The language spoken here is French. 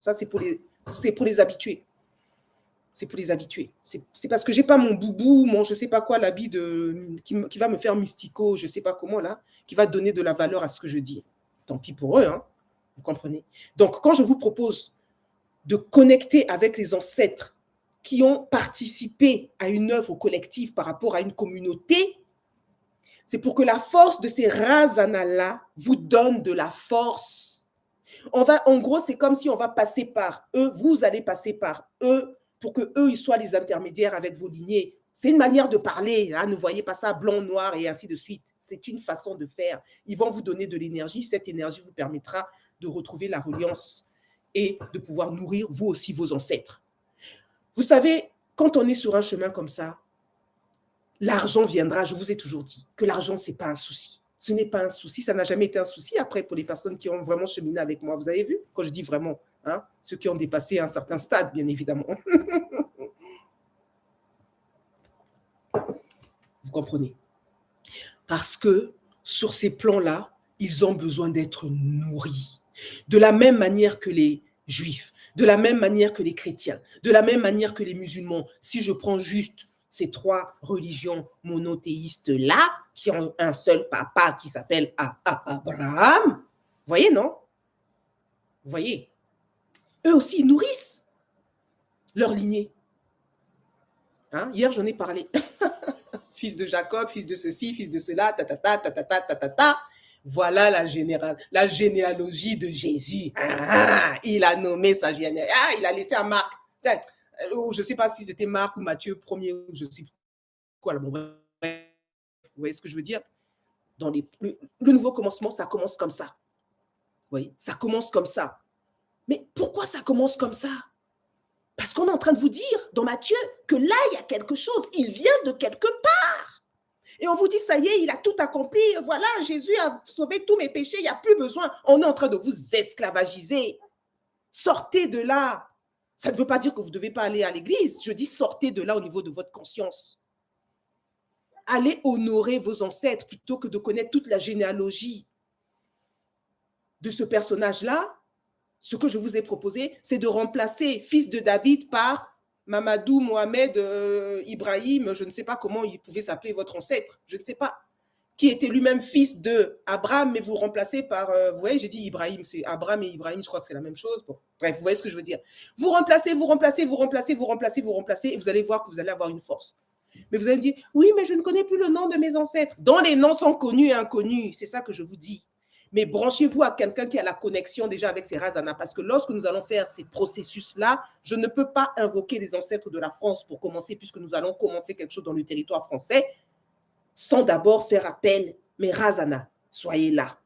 Ça, c'est pour les habitués. C'est pour les habitués. C'est parce que j'ai pas mon boubou, mon je sais pas quoi, l'habit qui va me faire mystico, je sais pas comment là, qui va donner de la valeur à ce que je dis. Tant pis pour eux, hein, vous comprenez. Donc, quand je vous propose de connecter avec les ancêtres qui ont participé à une œuvre collective par rapport à une communauté, c'est pour que la force de ces rasanas-là vous donne de la force. En gros, c'est comme si on va passer par eux, vous allez passer par eux pour que eux ils soient les intermédiaires avec vos lignées. C'est une manière de parler, hein, ne voyez pas ça blanc, noir et ainsi de suite. C'est une façon de faire. Ils vont vous donner de l'énergie. Cette énergie vous permettra de retrouver la reliance et de pouvoir nourrir vous aussi vos ancêtres. Vous savez, quand on est sur un chemin comme ça, l'argent viendra. Je vous ai toujours dit que l'argent, ce n'est pas un souci. Ce n'est pas un souci, ça n'a jamais été un souci après pour les personnes qui ont vraiment cheminé avec moi. Vous avez vu, quand je dis vraiment, hein, ceux qui ont dépassé un certain stade, bien évidemment. Vous comprenez? Parce que sur ces plans-là, ils ont besoin d'être nourris. De la même manière que les juifs, de la même manière que les chrétiens, de la même manière que les musulmans. Si je prends juste ces trois religions monothéistes-là, qui ont un seul papa qui s'appelle Abraham, vous voyez, non? Vous voyez? Eux aussi, ils nourrissent leur lignée. Hein? Hier, j'en ai parlé. Fils de Jacob, fils de ceci, fils de cela, ta. Voilà la généalogie de Jésus. Il a nommé sa généalogie. Il a laissé à Marc. Je ne sais pas si c'était Marc ou Matthieu premier, je ne sais plus quoi. Bon, vous voyez ce que je veux dire? Dans le nouveau commencement, ça commence comme ça. Vous voyez? Ça commence comme ça. Mais pourquoi ça commence comme ça? Parce qu'on est en train de vous dire, dans Matthieu, que là, il y a quelque chose. Il vient de quelque part. Et on vous dit, ça y est, il a tout accompli. Voilà, Jésus a sauvé tous mes péchés. Il n'y a plus besoin. On est en train de vous esclavagiser. Sortez de là. Ça ne veut pas dire que vous ne devez pas aller à l'église. Je dis, sortez de là au niveau de votre conscience. Allez honorer vos ancêtres plutôt que de connaître toute la généalogie de ce personnage-là. Ce que je vous ai proposé, c'est de remplacer fils de David par Mamadou, Mohamed, Ibrahim, je ne sais pas comment il pouvait s'appeler votre ancêtre, je ne sais pas, qui était lui-même fils de Abraham, mais vous remplacez par, vous voyez, j'ai dit Ibrahim, c'est Abraham et Ibrahim, je crois que c'est la même chose. Bon, bref, vous voyez ce que je veux dire. Vous remplacez, et vous allez voir que vous allez avoir une force. Mais vous allez me dire, oui, mais je ne connais plus le nom de mes ancêtres. Dont les noms sont connus et inconnus, c'est ça que je vous dis. Mais branchez-vous à quelqu'un qui a la connexion déjà avec ces rasanas, parce que lorsque nous allons faire ces processus-là, je ne peux pas invoquer les ancêtres de la France pour commencer, puisque nous allons commencer quelque chose dans le territoire français, sans d'abord faire appel, mes rasanas, soyez là.